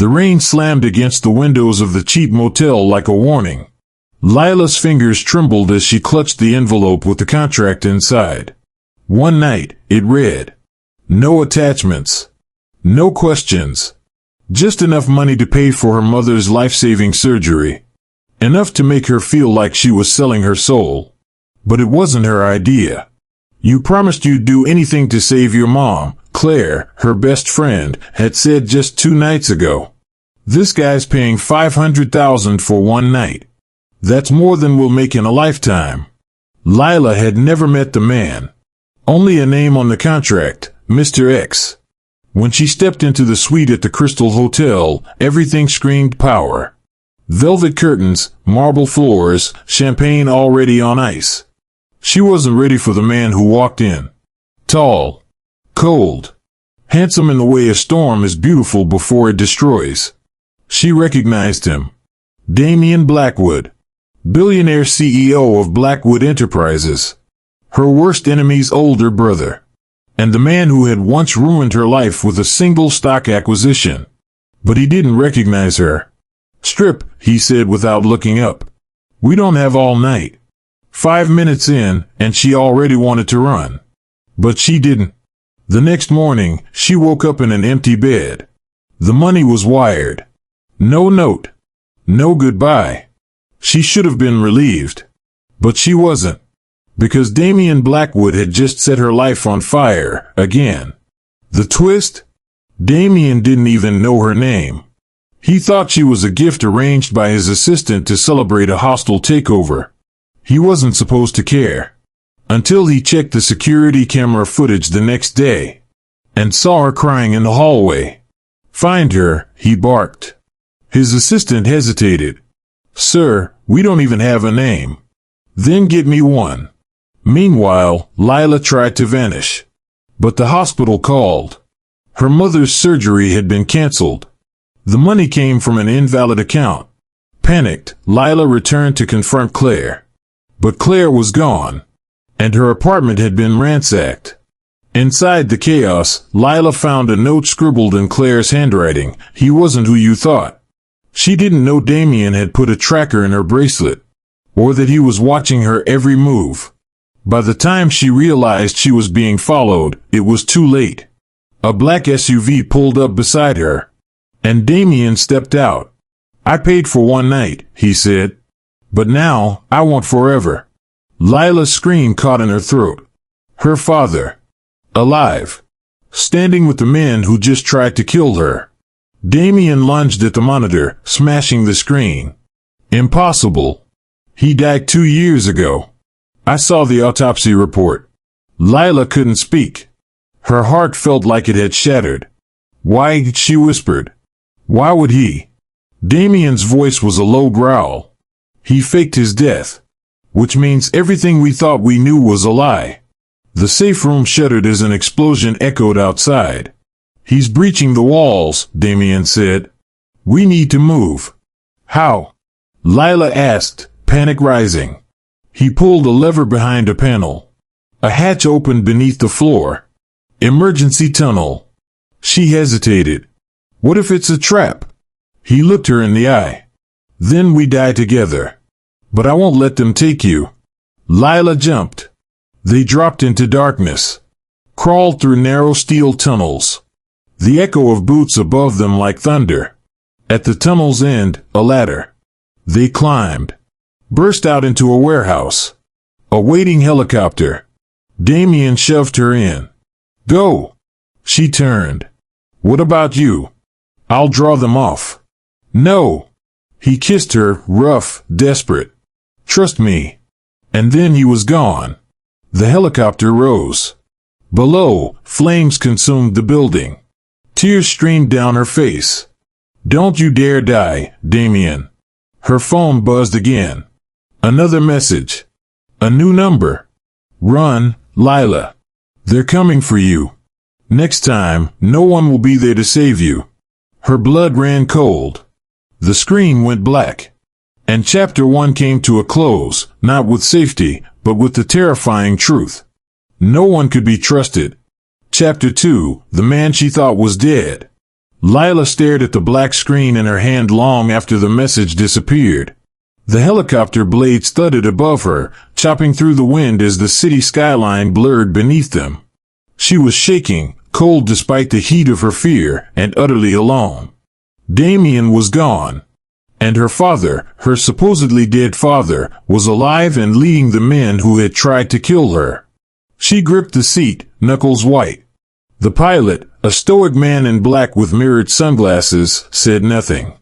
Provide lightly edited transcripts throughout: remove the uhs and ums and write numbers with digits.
The rain slammed against the windows of the cheap motel like a warning. Lila's fingers trembled as she clutched the envelope with the contract inside. One night, it read. No attachments. No questions. Just enough money to pay for her mother's life-saving surgery. Enough to make her feel like she was selling her soul. But it wasn't her idea. You promised you'd do anything to save your mom, Claire, her best friend, had said just 2 nights ago. This guy's paying $500,000 for one night. That's more than we'll make in a lifetime. Lila had never met the man. Only a name on the contract, Mr. X. When she stepped into the suite at the Crystal Hotel, everything screamed power. Velvet curtains, marble floors, champagne already on ice. She wasn't ready for the man who walked in. Tall. Cold. Handsome in the way a storm is beautiful before it destroys. She recognized him. Damian Blackwood. Billionaire CEO of Blackwood Enterprises. Her worst enemy's older brother. And the man who had once ruined her life with a single stock acquisition. But he didn't recognize her. Strip, he said without looking up. We don't have all night. 5 minutes in, and she already wanted to run. But she didn't. The next morning, she woke up in an empty bed. The money was wired. No note. No goodbye. She should have been relieved. But she wasn't. Because Damian Blackwood had just set her life on fire, again. The twist? Damian didn't even know her name. He thought she was a gift arranged by his assistant to celebrate a hostile takeover. He wasn't supposed to care. Until he checked the security camera footage the next day. And saw her crying in the hallway. Find her, he barked. His assistant hesitated. Sir, we don't even have a name. Then get me one. Meanwhile, Lila tried to vanish. But the hospital called. Her mother's surgery had been canceled. The money came from an invalid account. Panicked, Lila returned to confront Claire. But Claire was gone. And her apartment had been ransacked. Inside the chaos, Lila found a note scribbled in Claire's handwriting. He wasn't who you thought. She didn't know Damian had put a tracker in her bracelet. Or that he was watching her every move. By the time she realized she was being followed, it was too late. A black SUV pulled up beside her. And Damian stepped out. I paid for one night, he said. But now, I want forever. Lila's scream caught in her throat. Her father. Alive. Standing with the men who just tried to kill her. Damian lunged at the monitor, smashing the screen. Impossible. He died 2 years ago. I saw the autopsy report. Lila couldn't speak. Her heart felt like it had shattered. Why, she whispered. Why would he? Damian's voice was a low growl. He faked his death. Which means everything we thought we knew was a lie. The safe room shuddered as an explosion echoed outside. He's breaching the walls, Damian said. We need to move. How? Lila asked, panic rising. He pulled a lever behind a panel. A hatch opened beneath the floor. Emergency tunnel. She hesitated. What if it's a trap? He looked her in the eye. Then we die together. But I won't let them take you. Lila jumped. They dropped into darkness. Crawled through narrow steel tunnels. The echo of boots above them like thunder. At the tunnel's end, a ladder. They climbed. Burst out into a warehouse. A waiting helicopter. Damian shoved her in. Go. She turned. What about you? I'll draw them off. No. He kissed her, rough, desperate. Trust me. And then he was gone. The helicopter rose. Below, flames consumed the building. Tears streamed down her face. Don't you dare die, Damian. Her phone buzzed again. Another message. A new number. Run, Lila. They're coming for you. Next time, no one will be there to save you. Her blood ran cold. The screen went black. And Chapter 1 came to a close, not with safety, but with the terrifying truth. No one could be trusted. Chapter 2, the man she thought was dead. Lila stared at the black screen in her hand long after the message disappeared. The helicopter blades thudded above her, chopping through the wind as the city skyline blurred beneath them. She was shaking, cold despite the heat of her fear, and utterly alone. Damien was gone. And her father, her supposedly dead father, was alive and leading the men who had tried to kill her. She gripped the seat, knuckles white. The pilot, a stoic man in black with mirrored sunglasses, said nothing.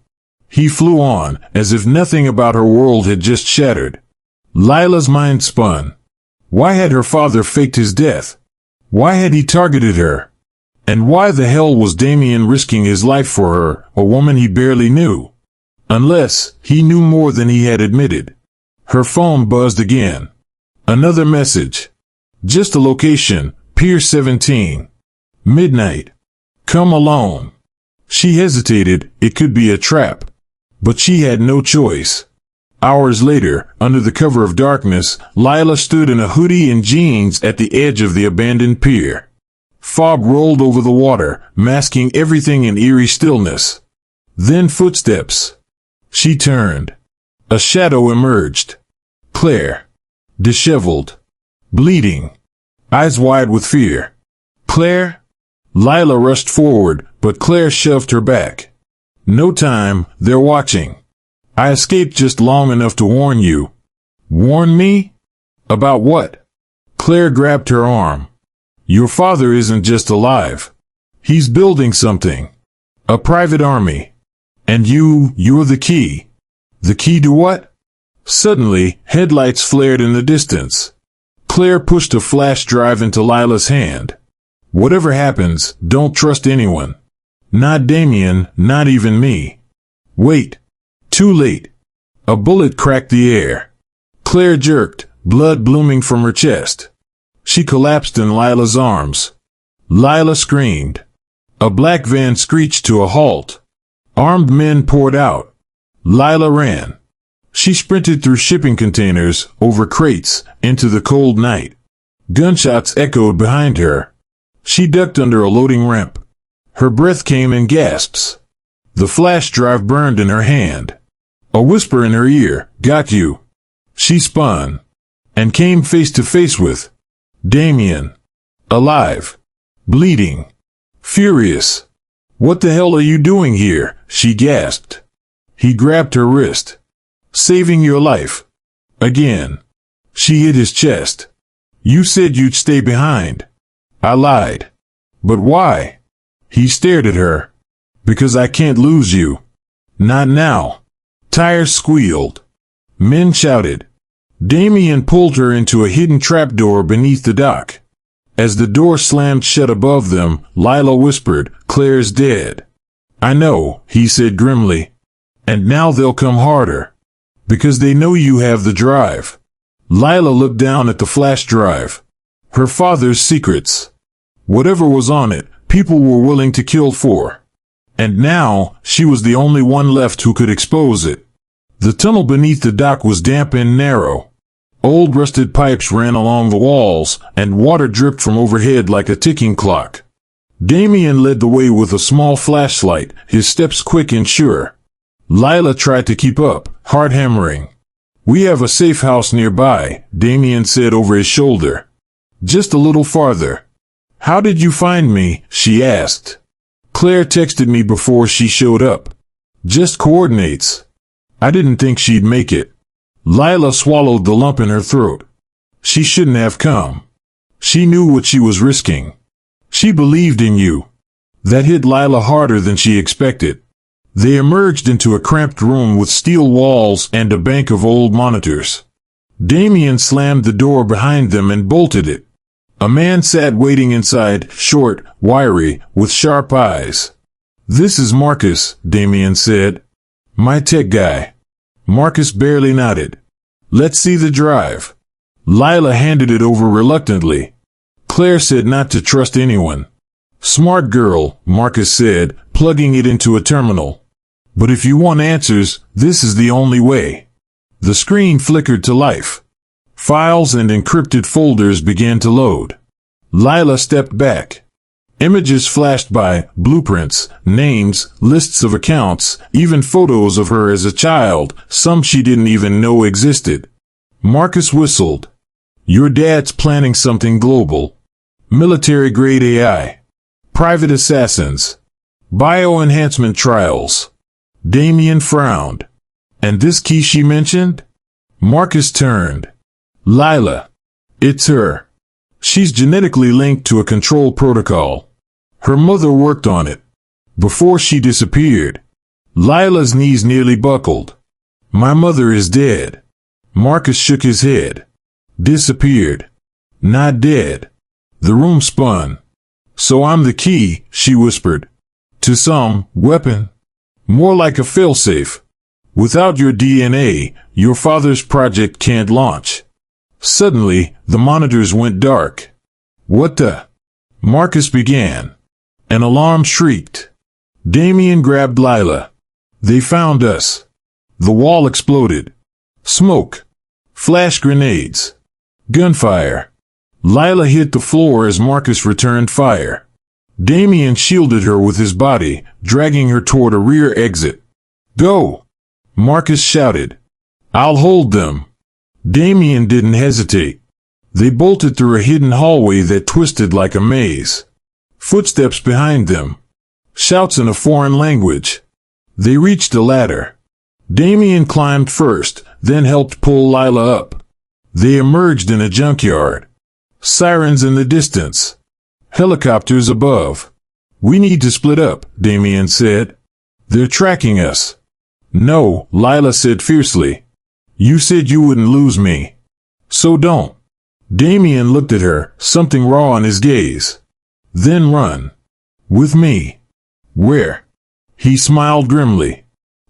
He flew on, as if nothing about her world had just shattered. Lila's mind spun. Why had her father faked his death? Why had he targeted her? And why the hell was Damien risking his life for her, a woman he barely knew? Unless he knew more than he had admitted. Her phone buzzed again. Another message. Just a location, Pier 17. Midnight. Come alone. She hesitated, it could be a trap. But she had no choice. Hours later, under the cover of darkness, Lila stood in a hoodie and jeans at the edge of the abandoned pier. Fog rolled over the water, masking everything in eerie stillness. Then footsteps. She turned. A shadow emerged. Claire. Disheveled. Bleeding. Eyes wide with fear. Claire? Lila rushed forward, but Claire shoved her back. No time, they're watching. I escaped just long enough to warn you. Warn me? About what? Claire grabbed her arm. Your father isn't just alive. He's building something. A private army. And you're the key. The key to what? Suddenly, headlights flared in the distance. Claire pushed a flash drive into Lila's hand. Whatever happens, don't trust anyone. Not Damien, not even me. Wait. Too late. A bullet cracked the air. Claire jerked, blood blooming from her chest. She collapsed in Lila's arms. Lila screamed. A black van screeched to a halt. Armed men poured out. Lila ran. She sprinted through shipping containers, over crates, into the cold night. Gunshots echoed behind her. She ducked under a loading ramp. Her breath came in gasps. The flash drive burned in her hand. A whisper in her ear, got you. She spun. And came face to face with Damien. Alive. Bleeding. Furious. What the hell are you doing here? She gasped. He grabbed her wrist. Saving your life. Again. She hit his chest. You said you'd stay behind. I lied. But why? He stared at her. Because I can't lose you. Not now. Tires squealed. Men shouted. Damien pulled her into a hidden trapdoor beneath the dock. As the door slammed shut above them, Lila whispered, Claire's dead. I know, he said grimly. And now they'll come harder. Because they know you have the drive. Lila looked down at the flash drive. Her father's secrets. Whatever was on it, people were willing to kill for. And now, she was the only one left who could expose it. The tunnel beneath the dock was damp and narrow. Old rusted pipes ran along the walls, and water dripped from overhead like a ticking clock. Damien led the way with a small flashlight, his steps quick and sure. Lila tried to keep up, heart hammering. We have a safe house nearby, Damien said over his shoulder. Just a little farther. How did you find me? She asked. Claire texted me before she showed up. Just coordinates. I didn't think she'd make it. Lila swallowed the lump in her throat. She shouldn't have come. She knew what she was risking. She believed in you. That hit Lila harder than she expected. They emerged into a cramped room with steel walls and a bank of old monitors. Damien slammed the door behind them and bolted it. A man sat waiting inside, short, wiry, with sharp eyes. This is Marcus, Damien said. My tech guy. Marcus barely nodded. Let's see the drive. Lila handed it over reluctantly. Claire said not to trust anyone. Smart girl, Marcus said, plugging it into a terminal. But if you want answers, this is the only way. The screen flickered to life. Files and encrypted folders began to load. Lila stepped back. Images flashed by, blueprints, names, lists of accounts, even photos of her as a child, some she didn't even know existed. Marcus whistled. Your dad's planning something global. Military-grade AI. Private assassins. Bioenhancement trials. Damien frowned. And this key she mentioned? Marcus turned. Lila. It's her. She's genetically linked to a control protocol. Her mother worked on it. Before she disappeared. Lila's knees nearly buckled. My mother is dead. Marcus shook his head. Disappeared. Not dead. The room spun. So I'm the key, she whispered. To some weapon. More like a failsafe. Without your DNA, your father's project can't launch. Suddenly, the monitors went dark. What the? Marcus began. An alarm shrieked. Damien grabbed Lila. They found us. The wall exploded. Smoke. Flash grenades. Gunfire. Lila hit the floor as Marcus returned fire. Damien shielded her with his body, dragging her toward a rear exit. Go! Marcus shouted. I'll hold them. Damien didn't hesitate. They bolted through a hidden hallway that twisted like a maze. Footsteps behind them. Shouts in a foreign language. They reached a ladder. Damien climbed first, then helped pull Lila up. They emerged in a junkyard. Sirens in the distance. Helicopters above. We need to split up, Damien said. They're tracking us. No, Lila said fiercely. You said you wouldn't lose me. So don't. Damien looked at her, something raw in his gaze. Then run. With me. Where? He smiled grimly.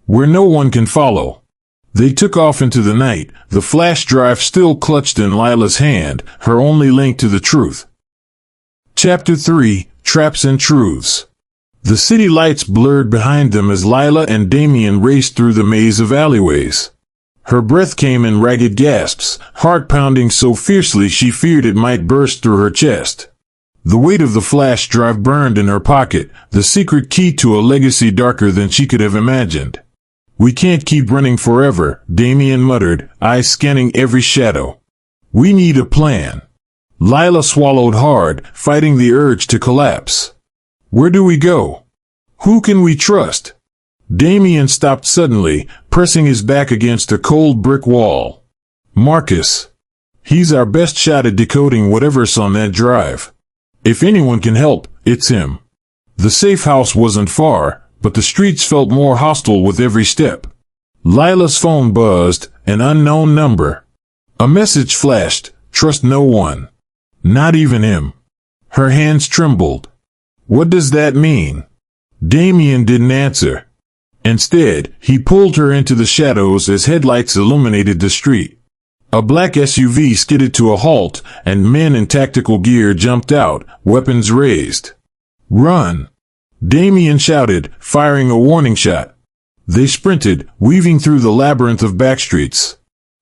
Where no one can follow. They took off into the night, the flash drive still clutched in Lila's hand, her only link to the truth. Chapter 3, Traps and Truths. The city lights blurred behind them as Lila and Damien raced through the maze of alleyways. Her breath came in ragged gasps, heart pounding so fiercely she feared it might burst through her chest. The weight of the flash drive burned in her pocket, the secret key to a legacy darker than she could have imagined. We can't keep running forever, Damien muttered, eyes scanning every shadow. We need a plan. Lila swallowed hard, fighting the urge to collapse. Where do we go? Who can we trust? Damien stopped suddenly, pressing his back against a cold brick wall. Marcus. He's our best shot at decoding whatever's on that drive. If anyone can help, it's him. The safe house wasn't far, but the streets felt more hostile with every step. Lila's phone buzzed, an unknown number. A message flashed, trust no one. Not even him. Her hands trembled. What does that mean? Damien didn't answer. Instead, he pulled her into the shadows as headlights illuminated the street. A black SUV skidded to a halt, and men in tactical gear jumped out, weapons raised. Run! Damien shouted, firing a warning shot. They sprinted, weaving through the labyrinth of backstreets.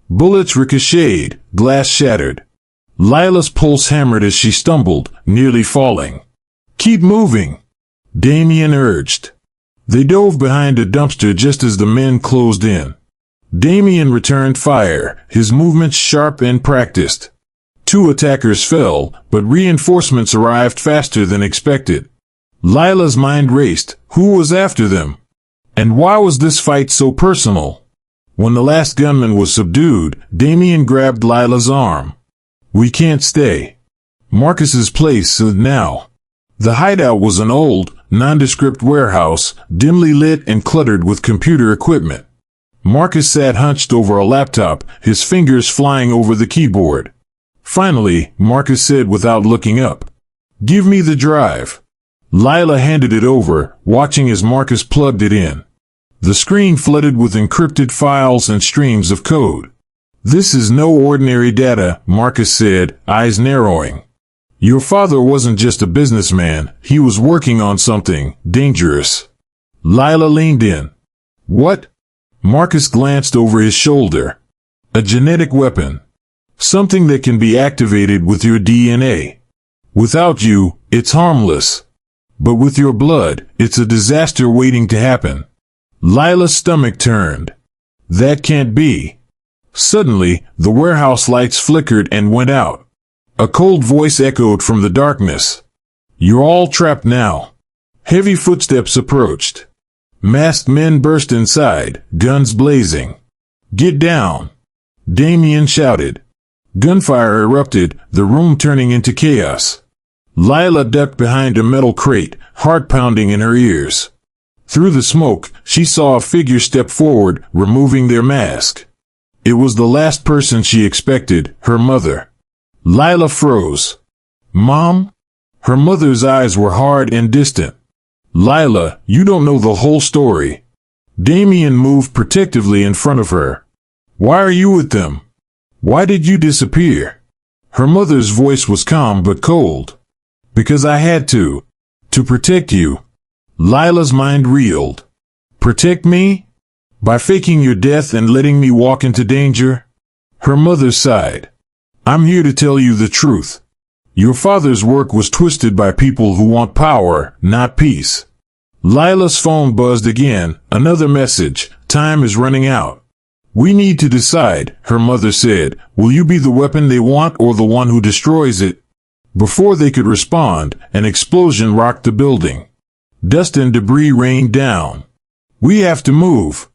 Bullets ricocheted, glass shattered. Lila's pulse hammered as she stumbled, nearly falling. Keep moving! Damien urged. They dove behind a dumpster just as the men closed in. Damien returned fire, his movements sharp and practiced. 2 attackers fell, but reinforcements arrived faster than expected. Lila's mind raced. Who was after them? And why was this fight so personal? When the last gunman was subdued, Damien grabbed Lila's arm. We can't stay. Marcus's place now. The hideout was an old, nondescript warehouse, dimly lit and cluttered with computer equipment. Marcus sat hunched over a laptop, his fingers flying over the keyboard. Finally, Marcus said without looking up, "Give me the drive." Lila handed it over, watching as Marcus plugged it in. The screen flooded with encrypted files and streams of code. "This is no ordinary data," Marcus said, eyes narrowing. "Your father wasn't just a businessman, he was working on something dangerous." Lila leaned in. "What?" Marcus glanced over his shoulder. "A genetic weapon. Something that can be activated with your DNA. Without you, it's harmless. But with your blood, it's a disaster waiting to happen. Lila's stomach turned. That can't be. Suddenly, the warehouse lights flickered and went out. A cold voice echoed from the darkness. You're all trapped now. Heavy footsteps approached. Masked men burst inside, guns blazing. Get down! Damien shouted. Gunfire erupted, the room turning into chaos. Lila ducked behind a metal crate, heart pounding in her ears. Through the smoke, she saw a figure step forward, removing their mask. It was the last person she expected, her mother. Lila froze. Mom? Her mother's eyes were hard and distant. Lila, you don't know the whole story. Damien moved protectively in front of her. Why are you with them? Why did you disappear? Her mother's voice was calm but cold. Because I had to. To protect you. Lila's mind reeled. Protect me? By faking your death and letting me walk into danger? Her mother sighed. I'm here to tell you the truth. Your father's work was twisted by people who want power, not peace. Lila's phone buzzed again, another message. Time is running out. We need to decide, her mother said. Will you be the weapon they want or the one who destroys it? Before they could respond, an explosion rocked the building. Dust and debris rained down. We have to move.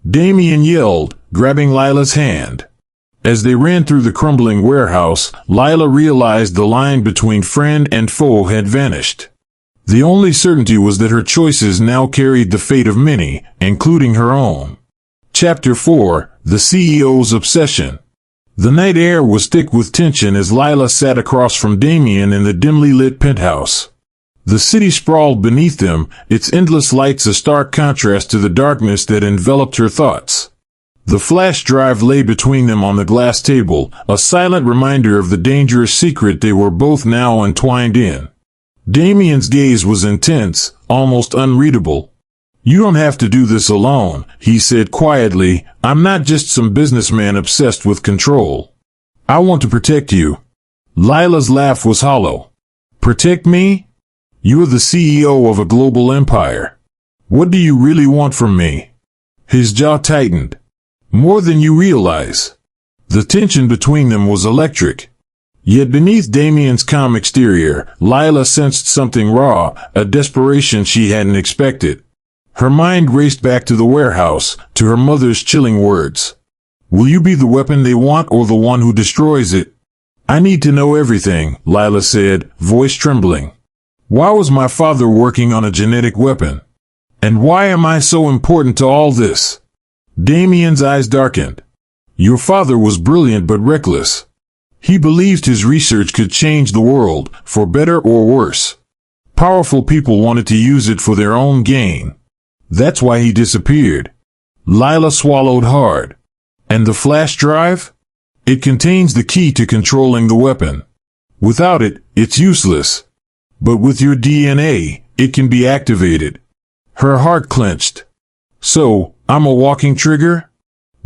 Damien yelled, grabbing Lila's hand. As they ran through the crumbling warehouse, Lila realized the line between friend and foe had vanished. The only certainty was that her choices now carried the fate of many, including her own. Chapter 4: The CEO's Obsession. The night air was thick with tension as Lila sat across from Damien in the dimly lit penthouse. The city sprawled beneath them, its endless lights a stark contrast to the darkness that enveloped her thoughts. The flash drive lay between them on the glass table, a silent reminder of the dangerous secret they were both now entwined in. Damien's gaze was intense, almost unreadable. You don't have to do this alone, he said quietly. I'm not just some businessman obsessed with control. I want to protect you. Lila's laugh was hollow. Protect me? You're the CEO of a global empire. What do you really want from me? His jaw tightened. More than you realize. The tension between them was electric. Yet beneath Damien's calm exterior, Lila sensed something raw, a desperation she hadn't expected. Her mind raced back to the warehouse, to her mother's chilling words. Will you be the weapon they want or the one who destroys it? I need to know everything, Lila said, voice trembling. Why was my father working on a genetic weapon? And why am I so important to all this? Damien's eyes darkened. Your father was brilliant but reckless. He believed his research could change the world, for better or worse. Powerful people wanted to use it for their own gain. That's why he disappeared. Lila swallowed hard. And the flash drive? It contains the key to controlling the weapon. Without it, it's useless. But with your DNA, it can be activated. Her heart clenched. So, I'm a walking trigger?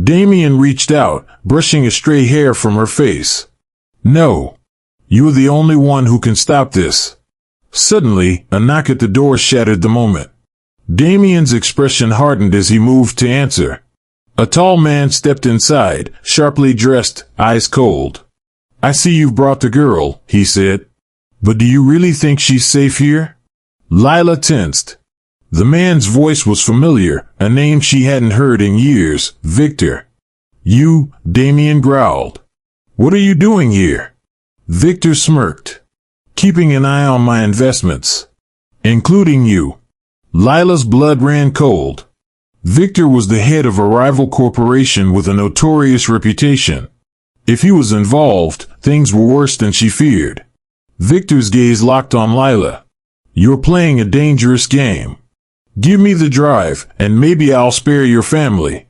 Damien reached out, brushing a stray hair from her face. No. You're the only one who can stop this. Suddenly, a knock at the door shattered the moment. Damien's expression hardened as he moved to answer. A tall man stepped inside, sharply dressed, eyes cold. I see you've brought the girl, he said. But do you really think she's safe here? Lila tensed. The man's voice was familiar, a name she hadn't heard in years, Victor. You, Damien growled. What are you doing here? Victor smirked. Keeping an eye on my investments. Including you. Lila's blood ran cold. Victor was the head of a rival corporation with a notorious reputation. If he was involved, things were worse than she feared. Victor's gaze locked on Lila. You're playing a dangerous game. Give me the drive, and maybe I'll spare your family.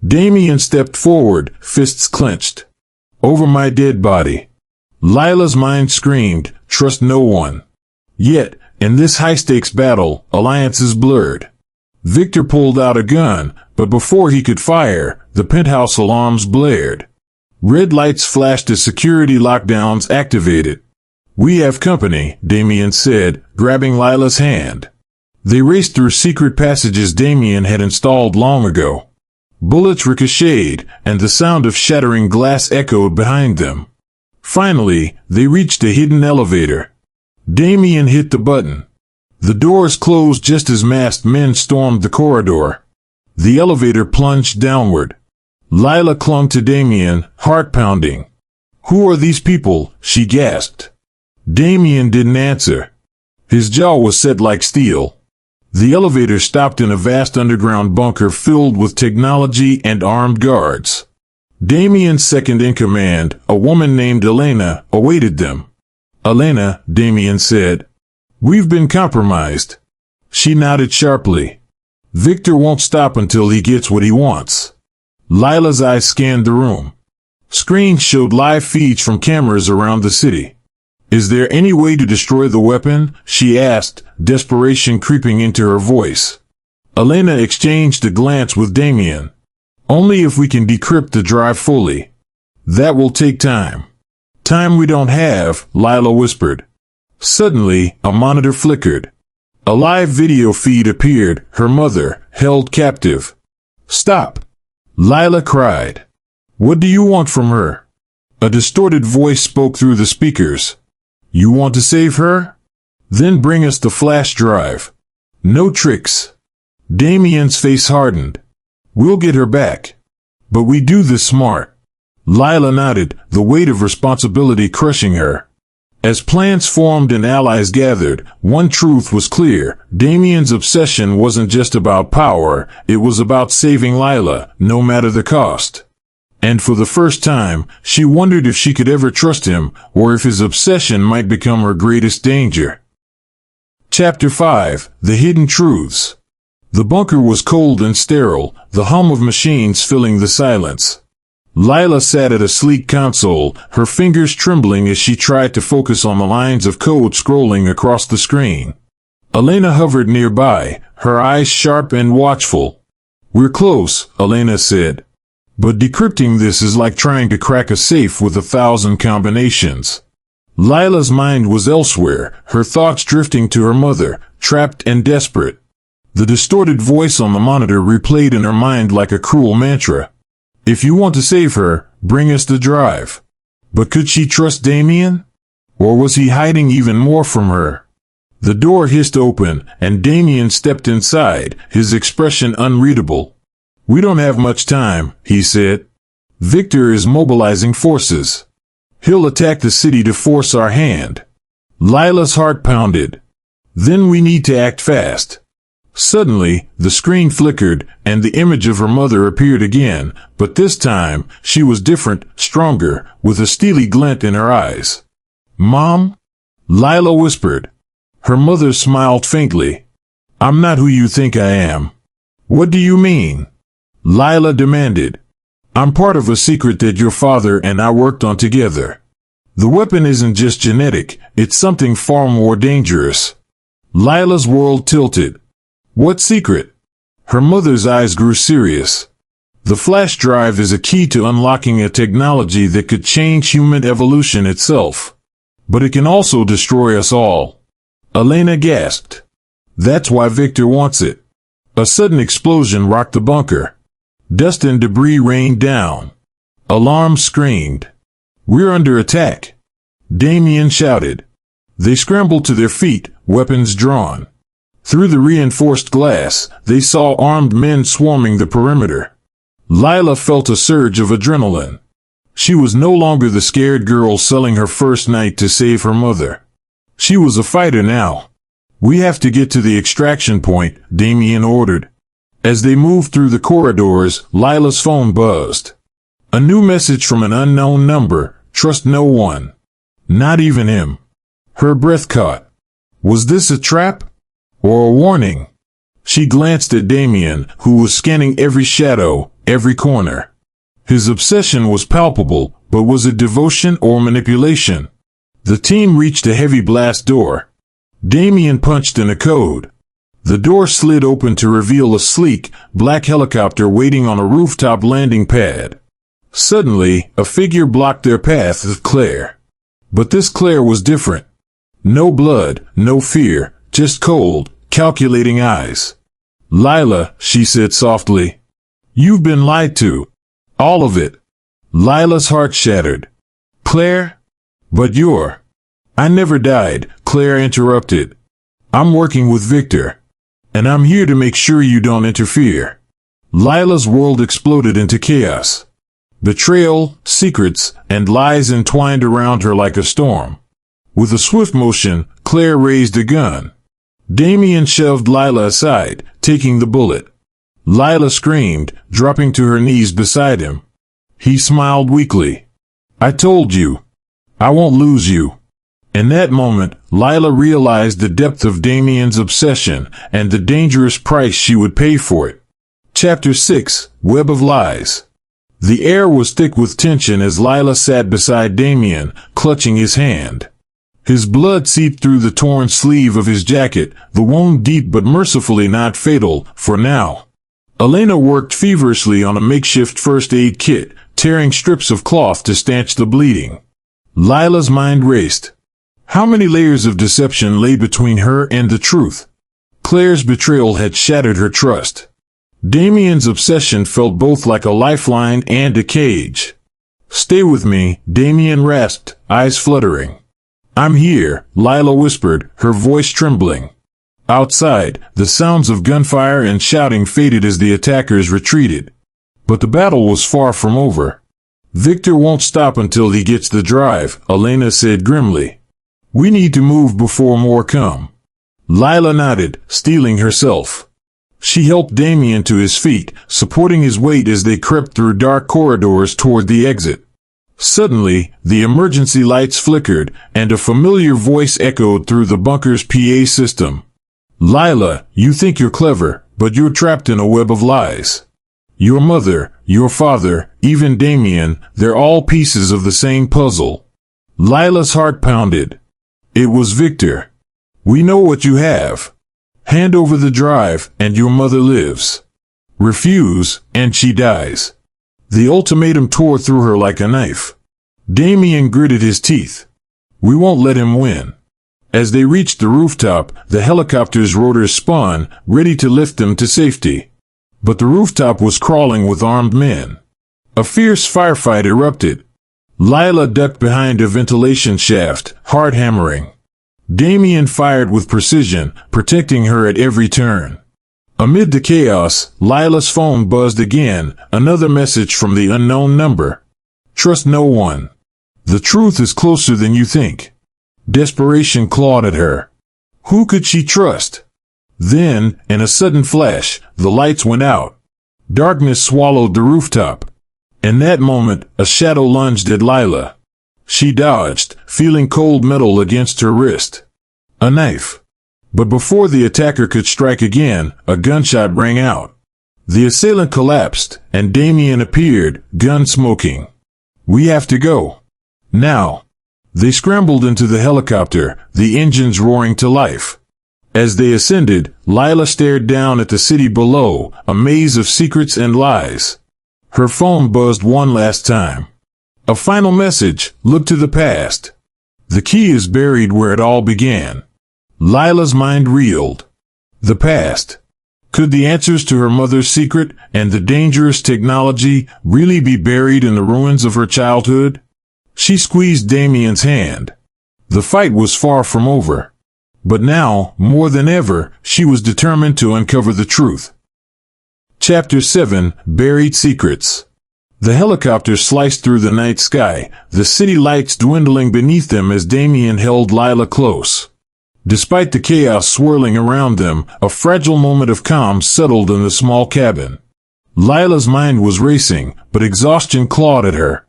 Damien stepped forward, fists clenched. Over my dead body. Lila's mind screamed, trust no one. Yet, in this high-stakes battle, alliances blurred. Victor pulled out a gun, but before he could fire, the penthouse alarms blared. Red lights flashed as security lockdowns activated. "We have company," Damien said, grabbing Lila's hand. They raced through secret passages Damien had installed long ago. Bullets ricocheted, and the sound of shattering glass echoed behind them. Finally, they reached a hidden elevator. Damien hit the button. The doors closed just as masked men stormed the corridor. The elevator plunged downward. Lila clung to Damien, heart pounding. "Who are these people?" she gasped. Damien didn't answer. His jaw was set like steel. The elevator stopped in a vast underground bunker filled with technology and armed guards. Damien's second-in-command, a woman named Elena, awaited them. "Elena," Damien said, "we've been compromised." She nodded sharply. "Victor won't stop until he gets what he wants." Lila's eyes scanned the room. Screens showed live feeds from cameras around the city. "Is there any way to destroy the weapon?" she asked, desperation creeping into her voice. Elena exchanged a glance with Damien. "Only if we can decrypt the drive fully. That will take time." "Time we don't have," Lila whispered. Suddenly, a monitor flickered. A live video feed appeared, her mother, held captive. "Stop!" Lila cried. "What do you want from her?" A distorted voice spoke through the speakers. "You want to save her? Then bring us the flash drive. No tricks." Damien's face hardened. "We'll get her back. But we do this smart." Lila nodded, the weight of responsibility crushing her. As plans formed and allies gathered, one truth was clear. Damien's obsession wasn't just about power, it was about saving Lila, no matter the cost. And for the first time, she wondered if she could ever trust him, or if his obsession might become her greatest danger. Chapter 5: The Hidden Truths. The bunker was cold and sterile, the hum of machines filling the silence. Lila sat at a sleek console, her fingers trembling as she tried to focus on the lines of code scrolling across the screen. Elena hovered nearby, her eyes sharp and watchful. "We're close," Elena said. "But decrypting this is like trying to crack a safe with 1,000 combinations." Lila's mind was elsewhere, her thoughts drifting to her mother, trapped and desperate. The distorted voice on the monitor replayed in her mind like a cruel mantra. "If you want to save her, bring us the drive." But could she trust Damien? Or was he hiding even more from her? The door hissed open, and Damien stepped inside, his expression unreadable. "We don't have much time," he said. "Victor is mobilizing forces. He'll attack the city to force our hand." Lila's heart pounded. "Then we need to act fast." Suddenly, the screen flickered, and the image of her mother appeared again, but this time, she was different, stronger, with a steely glint in her eyes. "Mom?" Lila whispered. Her mother smiled faintly. "I'm not who you think I am." "What do you mean?" Lila demanded. "I'm part of a secret that your father and I worked on together. The weapon isn't just genetic, it's something far more dangerous." Lila's world tilted. "What secret?" Her mother's eyes grew serious. "The flash drive is a key to unlocking a technology that could change human evolution itself. But it can also destroy us all." Elena gasped. "That's why Victor wants it." A sudden explosion rocked the bunker. Dust and debris rained down. Alarms screamed. "We're under attack!" Damien shouted. They scrambled to their feet, weapons drawn. Through the reinforced glass, they saw armed men swarming the perimeter. Lila felt a surge of adrenaline. She was no longer the scared girl selling her first night to save her mother. She was a fighter now. "We have to get to the extraction point," Damien ordered. As they moved through the corridors, Lila's phone buzzed. A new message from an unknown number: "Trust no one. Not even him." Her breath caught. Was this a trap? Or a warning? She glanced at Damien, who was scanning every shadow, every corner. His obsession was palpable, but was it devotion or manipulation? The team reached a heavy blast door. Damien punched in a code. The door slid open to reveal a sleek, black helicopter waiting on a rooftop landing pad. Suddenly, a figure blocked their path with Claire. But this Claire was different. No blood, no fear, just cold, calculating eyes. Lila, she said softly. You've been lied to. All of it. Lila's heart shattered. Claire? But you're... I never died, Claire interrupted. I'm working with Victor. And I'm here to make sure you don't interfere. Lila's world exploded into chaos. Betrayal, secrets, and lies entwined around her like a storm. With a swift motion, Claire raised a gun. Damien shoved Lila aside, taking the bullet. Lila screamed, dropping to her knees beside him. He smiled weakly. I told you. I won't lose you. In that moment, Lila realized the depth of Damien's obsession and the dangerous price she would pay for it. Chapter 6, Web of Lies. The air was thick with tension as Lila sat beside Damien, clutching his hand. His blood seeped through the torn sleeve of his jacket, the wound deep but mercifully not fatal, for now. Elena worked feverishly on a makeshift first aid kit, tearing strips of cloth to stanch the bleeding. Lila's mind raced. How many layers of deception lay between her and the truth? Claire's betrayal had shattered her trust. Damien's obsession felt both like a lifeline and a cage. Stay with me, Damien rasped, eyes fluttering. I'm here, Lila whispered, her voice trembling. Outside, the sounds of gunfire and shouting faded as the attackers retreated. But the battle was far from over. Victor won't stop until he gets the drive, Elena said grimly. We need to move before more come. Lila nodded, steeling herself. She helped Damien to his feet, supporting his weight as they crept through dark corridors toward the exit. Suddenly, the emergency lights flickered, and a familiar voice echoed through the bunker's PA system. Lila, you think you're clever, but you're trapped in a web of lies. Your mother, your father, even Damien, they're all pieces of the same puzzle. Lila's heart pounded. It was Victor. We know what you have. Hand over the drive, and your mother lives. Refuse, and she dies. The ultimatum tore through her like a knife. Damien gritted his teeth. We won't let him win. As they reached the rooftop, the helicopter's rotors spun, ready to lift them to safety. But the rooftop was crawling with armed men. A fierce firefight erupted. Lila ducked behind a ventilation shaft, hard hammering. Damien fired with precision, protecting her at every turn. Amid the chaos, Lila's phone buzzed again, another message from the unknown number. Trust no one. The truth is closer than you think. Desperation clawed at her. Who could she trust? Then, in a sudden flash, the lights went out. Darkness swallowed the rooftop. In that moment, a shadow lunged at Lila. She dodged, feeling cold metal against her wrist. A knife. But before the attacker could strike again, a gunshot rang out. The assailant collapsed, and Damien appeared, gun smoking. We have to go. Now. They scrambled into the helicopter, the engines roaring to life. As they ascended, Lila stared down at the city below, a maze of secrets and lies. Her phone buzzed one last time. A final message, look to the past. The key is buried where it all began. Lila's mind reeled. The past. Could the answers to her mother's secret and the dangerous technology really be buried in the ruins of her childhood? She squeezed Damien's hand. The fight was far from over. But now, more than ever, she was determined to uncover the truth. Chapter 7, Buried Secrets. The helicopter sliced through the night sky, the city lights dwindling beneath them as Damien held Lila close. Despite the chaos swirling around them, a fragile moment of calm settled in the small cabin. Lila's mind was racing, but exhaustion clawed at her.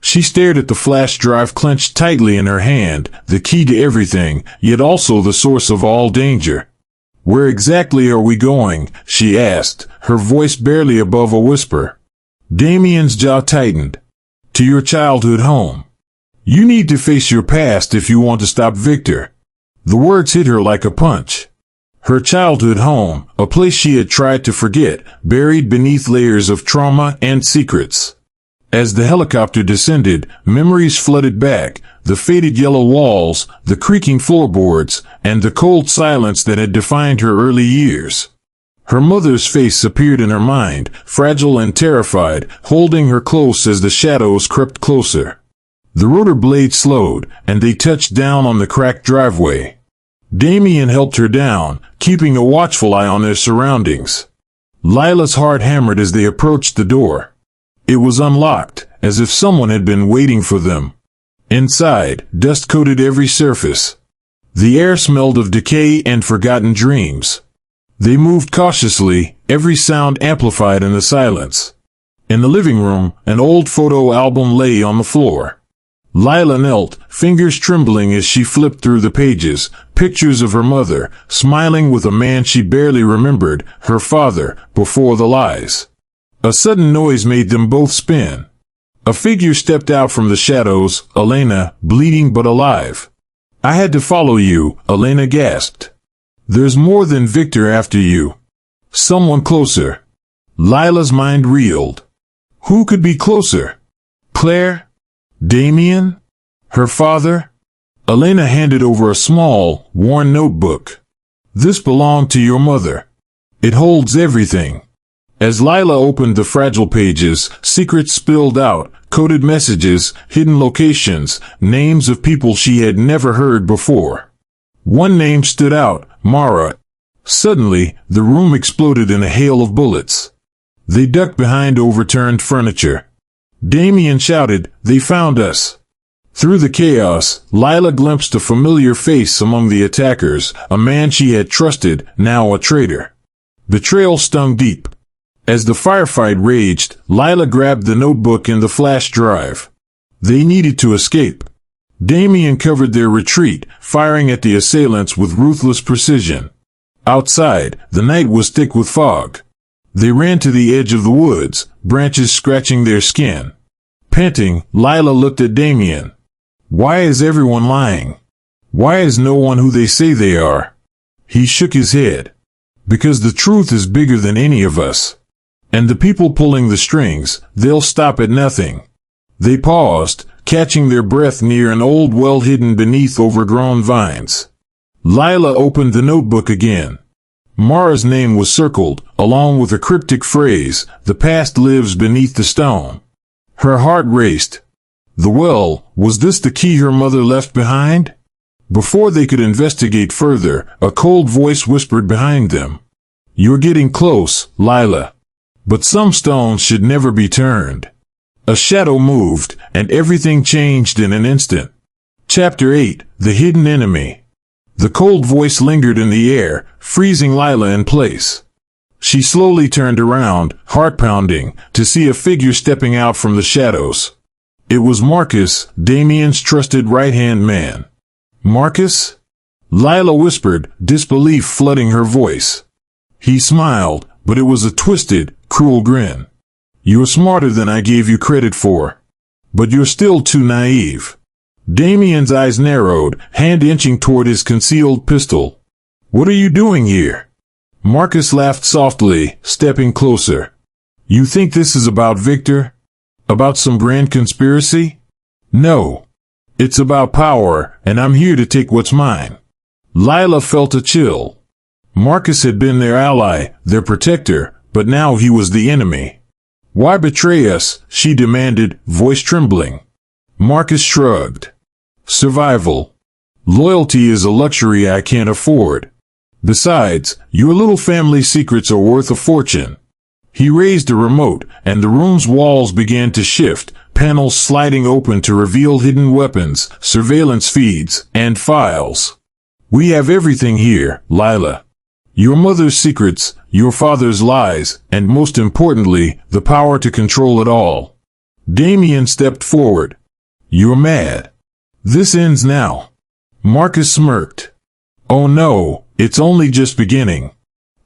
She stared at the flash drive clenched tightly in her hand, the key to everything, yet also the source of all danger. Where exactly are we going? She asked, her voice barely above a whisper. Damien's jaw tightened. To your childhood home. You need to face your past if you want to stop Victor. The words hit her like a punch. Her childhood home, a place she had tried to forget, buried beneath layers of trauma and secrets. As the helicopter descended, memories flooded back, the faded yellow walls, the creaking floorboards, and the cold silence that had defined her early years. Her mother's face appeared in her mind, fragile and terrified, holding her close as the shadows crept closer. The rotor blade slowed, and they touched down on the cracked driveway. Damien helped her down, keeping a watchful eye on their surroundings. Lila's heart hammered as they approached the door. It was unlocked, as if someone had been waiting for them. Inside, dust coated every surface. The air smelled of decay and forgotten dreams. They moved cautiously, every sound amplified in the silence. In the living room, an old photo album lay on the floor. Lila knelt, fingers trembling as she flipped through the pages, pictures of her mother, smiling with a man she barely remembered, her father, before the lies. A sudden noise made them both spin. A figure stepped out from the shadows, Elena, bleeding but alive. "I had to follow you," Elena gasped. "There's more than Victor after you. Someone closer." Lila's mind reeled. Who could be closer? Claire? Damien? Her father? Elena handed over a small, worn notebook. "This belonged to your mother. It holds everything." As Lila opened the fragile pages, secrets spilled out, coded messages, hidden locations, names of people she had never heard before. One name stood out, Mara. Suddenly, the room exploded in a hail of bullets. They ducked behind overturned furniture. Damien shouted, "They found us!" Through the chaos, Lila glimpsed a familiar face among the attackers, a man she had trusted, now a traitor. Betrayal stung deep. As the firefight raged, Lila grabbed the notebook and the flash drive. They needed to escape. Damien covered their retreat, firing at the assailants with ruthless precision. Outside, the night was thick with fog. They ran to the edge of the woods, branches scratching their skin. Panting, Lila looked at Damien. "Why is everyone lying? Why is no one who they say they are?" He shook his head. "Because the truth is bigger than any of us. And the people pulling the strings, they'll stop at nothing." They paused, catching their breath near an old well hidden beneath overgrown vines. Lila opened the notebook again. Mara's name was circled, along with a cryptic phrase, "The past lives beneath the stone." Her heart raced. The well, was this the key her mother left behind? Before they could investigate further, a cold voice whispered behind them. "You're getting close, Lila. But some stones should never be turned." A shadow moved, and everything changed in an instant. Chapter 8, The Hidden Enemy. The cold voice lingered in the air, freezing Lila in place. She slowly turned around, heart pounding, to see a figure stepping out from the shadows. It was Marcus, Damien's trusted right-hand man. "Marcus?" Lila whispered, disbelief flooding her voice. He smiled, but it was a twisted, cruel grin. "You're smarter than I gave you credit for. But you're still too naive." Damien's eyes narrowed, hand inching toward his concealed pistol. "What are you doing here?" Marcus laughed softly, stepping closer. "You think this is about Victor? About some grand conspiracy? No. It's about power, and I'm here to take what's mine." Lila felt a chill. Marcus had been their ally, their protector, but now he was the enemy. "Why betray us?" she demanded, voice trembling. Marcus shrugged. "Survival. Loyalty is a luxury I can't afford. Besides, your little family secrets are worth a fortune." He raised a remote, and the room's walls began to shift, panels sliding open to reveal hidden weapons, surveillance feeds, and files. "We have everything here, Lila. Your mother's secrets, your father's lies, and most importantly, the power to control it all." Damien stepped forward. "You're mad. This ends now." Marcus smirked. "Oh no, it's only just beginning."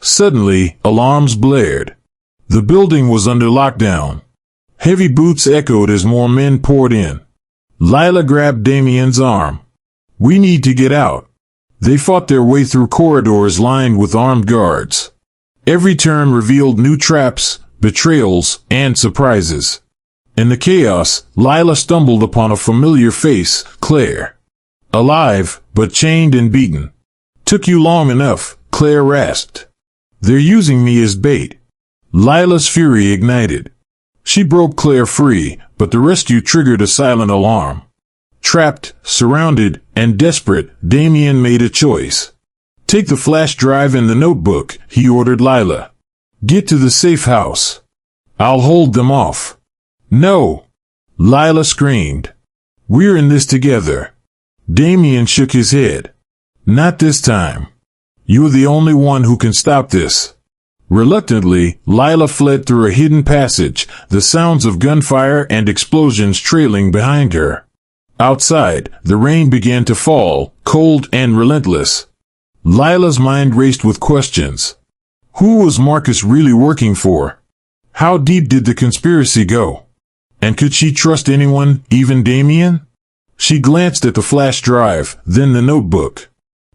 Suddenly, alarms blared. The building was under lockdown. Heavy boots echoed as more men poured in. Lila grabbed Damien's arm. "We need to get out." They fought their way through corridors lined with armed guards. Every turn revealed new traps, betrayals, and surprises. In the chaos, Lila stumbled upon a familiar face, Claire. Alive, but chained and beaten. Took you long enough, Claire rasped. They're using me as bait. Lila's fury ignited. She broke Claire free, but the rescue triggered a silent alarm. Trapped, surrounded, and desperate, Damien made a choice. Take the flash drive and the notebook, he ordered Lila. Get to the safe house. I'll hold them off. No! Lila screamed. We're in this together. Damien shook his head. Not this time. You're the only one who can stop this. Reluctantly, Lila fled through a hidden passage, the sounds of gunfire and explosions trailing behind her. Outside, the rain began to fall, cold and relentless. Lila's mind raced with questions. Who was Marcus really working for? How deep did the conspiracy go? And could she trust anyone, even Damien? She glanced at the flash drive, then the notebook.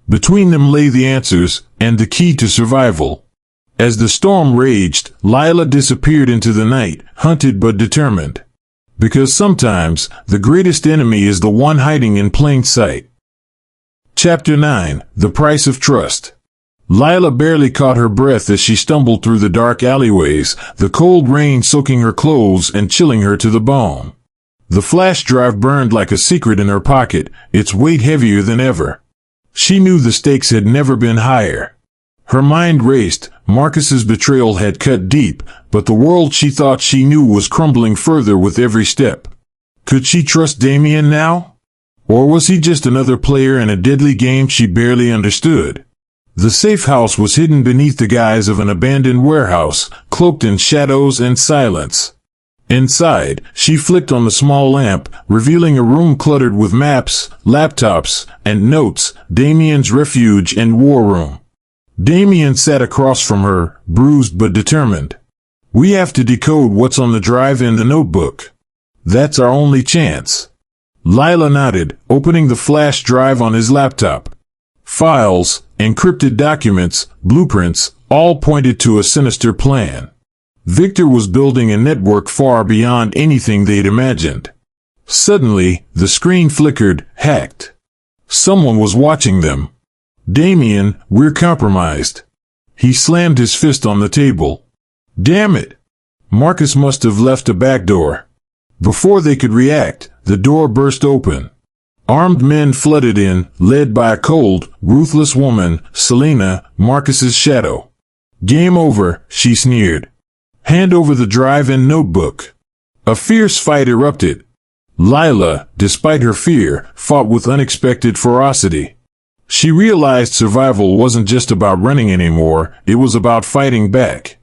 Between them lay the answers, and the key to survival. As the storm raged, Lila disappeared into the night, hunted but determined. Because sometimes, the greatest enemy is the one hiding in plain sight. Chapter 9, The Price of Trust. Lila barely caught her breath as she stumbled through the dark alleyways, the cold rain soaking her clothes and chilling her to the bone. The flash drive burned like a secret in her pocket, its weight heavier than ever. She knew the stakes had never been higher. Her mind raced. Marcus's betrayal had cut deep, but the world she thought she knew was crumbling further with every step. Could she trust Damien now? Or was he just another player in a deadly game she barely understood? The safe house was hidden beneath the guise of an abandoned warehouse, cloaked in shadows and silence. Inside, she flicked on the small lamp, revealing a room cluttered with maps, laptops, and notes, Damien's refuge and war room. Damien sat across from her, bruised but determined. We have to decode what's on the drive and the notebook. That's our only chance. Lila nodded, opening the flash drive on his laptop. Files, encrypted documents, blueprints, all pointed to a sinister plan. Victor was building a network far beyond anything they'd imagined. Suddenly, the screen flickered, hacked. Someone was watching them. Damien, we're compromised. He slammed his fist on the table. Damn it! Marcus must have left a back door. Before they could react, the door burst open. Armed men flooded in, led by a cold, ruthless woman, Selena, Marcus's shadow. Game over, she sneered. Hand over the drive and notebook. A fierce fight erupted. Lila, despite her fear, fought with unexpected ferocity. She realized survival wasn't just about running anymore, it was about fighting back.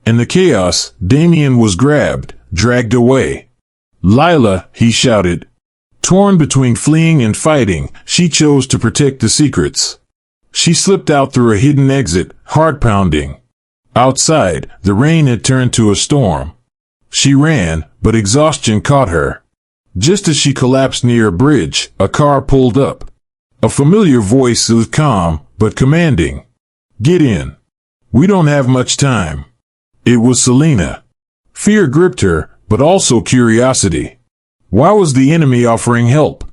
In the chaos, Damien was grabbed, dragged away. Lila, he shouted. Torn between fleeing and fighting, she chose to protect the secrets. She slipped out through a hidden exit, heart pounding. Outside, the rain had turned to a storm. She ran, but exhaustion caught her. Just as she collapsed near a bridge, a car pulled up. A familiar voice was calm, but commanding. Get in. We don't have much time. It was Selena. Fear gripped her, but also curiosity. Why was the enemy offering help?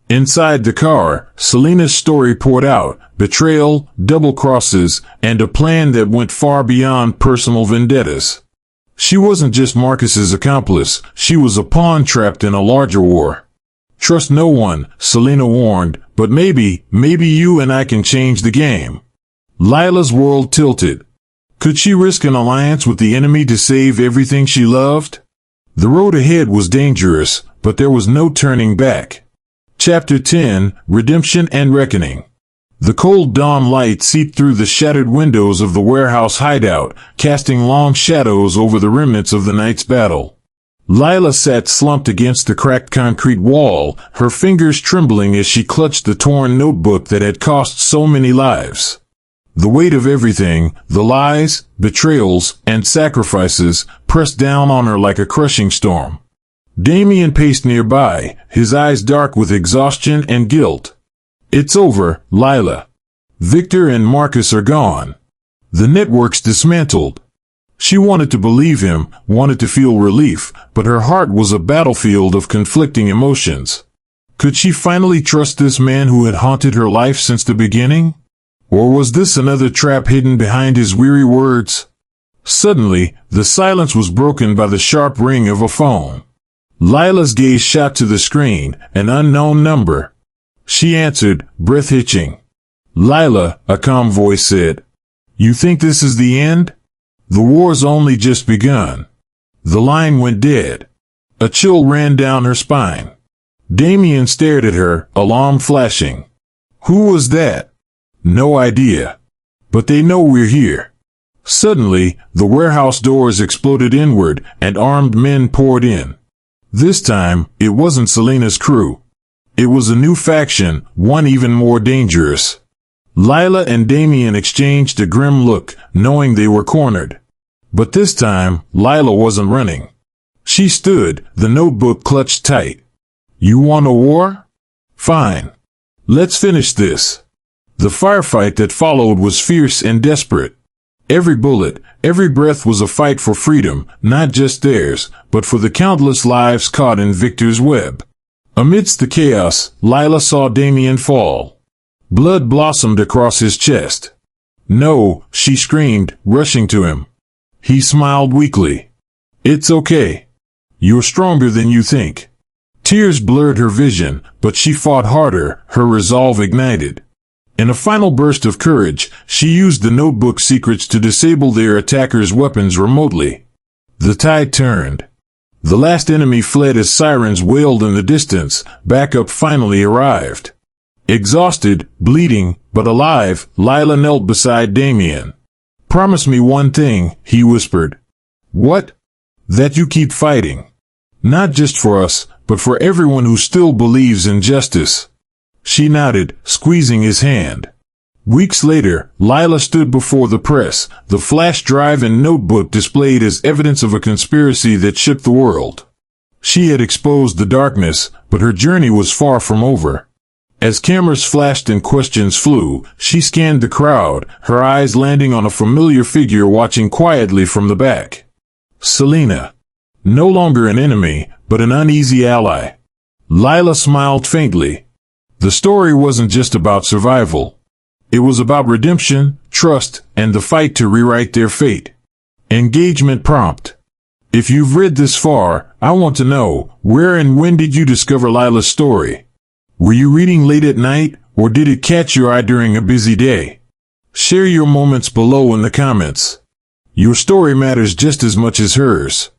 Inside the car, Selena's story poured out, betrayal, double crosses, and a plan that went far beyond personal vendettas. She wasn't just Marcus's accomplice, she was a pawn trapped in a larger war. Trust no one, Selena warned, but maybe you and I can change the game. Lila's world tilted. Could she risk an alliance with the enemy to save everything she loved? The road ahead was dangerous, but there was no turning back. Chapter 10, Redemption and Reckoning. The cold dawn light seeped through the shattered windows of the warehouse hideout, casting long shadows over the remnants of the night's battle. Lila sat slumped against the cracked concrete wall, her fingers trembling as she clutched the torn notebook that had cost so many lives. The weight of everything, the lies, betrayals, and sacrifices, pressed down on her like a crushing storm. Damien paced nearby, his eyes dark with exhaustion and guilt. It's over, Lila. Victor and Marcus are gone. The network's dismantled. She wanted to believe him, wanted to feel relief, but her heart was a battlefield of conflicting emotions. Could she finally trust this man who had haunted her life since the beginning? Or was this another trap hidden behind his weary words? Suddenly, the silence was broken by the sharp ring of a phone. Lila's gaze shot to the screen, an unknown number. She answered, breath hitching. "Lila," a calm voice said. "You think this is the end? The war's only just begun." The line went dead. A chill ran down her spine. Damien stared at her, alarm flashing. "Who was that?" "No idea. But they know we're here." Suddenly, the warehouse doors exploded inward, and armed men poured in. This time, it wasn't Selena's crew. It was a new faction, one even more dangerous. Lila and Damien exchanged a grim look, knowing they were cornered. But this time, Lila wasn't running. She stood, the notebook clutched tight. "You want a war? Fine. Let's finish this." The firefight that followed was fierce and desperate. Every bullet, every breath was a fight for freedom, not just theirs, but for the countless lives caught in Victor's web. Amidst the chaos, Lila saw Damien fall. Blood blossomed across his chest. "No," she screamed, rushing to him. He smiled weakly. "It's okay. You're stronger than you think." Tears blurred her vision, but she fought harder, her resolve ignited. In a final burst of courage, she used the notebook secrets to disable their attackers' weapons remotely. The tide turned. The last enemy fled as sirens wailed in the distance. Backup finally arrived. Exhausted, bleeding, but alive, Lila knelt beside Damien. "Promise me one thing," he whispered. "What?" "That you keep fighting. Not just for us, but for everyone who still believes in justice." She nodded, squeezing his hand. Weeks later, Lila stood before the press, the flash drive and notebook displayed as evidence of a conspiracy that shook the world. She had exposed the darkness, but her journey was far from over. As cameras flashed and questions flew, she scanned the crowd, her eyes landing on a familiar figure watching quietly from the back. Selena. No longer an enemy, but an uneasy ally. Lila smiled faintly. The story wasn't just about survival. It was about redemption, trust, and the fight to rewrite their fate. Engagement prompt. If you've read this far, I want to know, where and when did you discover Lila's story? Were you reading late at night, or did it catch your eye during a busy day? Share your moments below in the comments. Your story matters just as much as hers.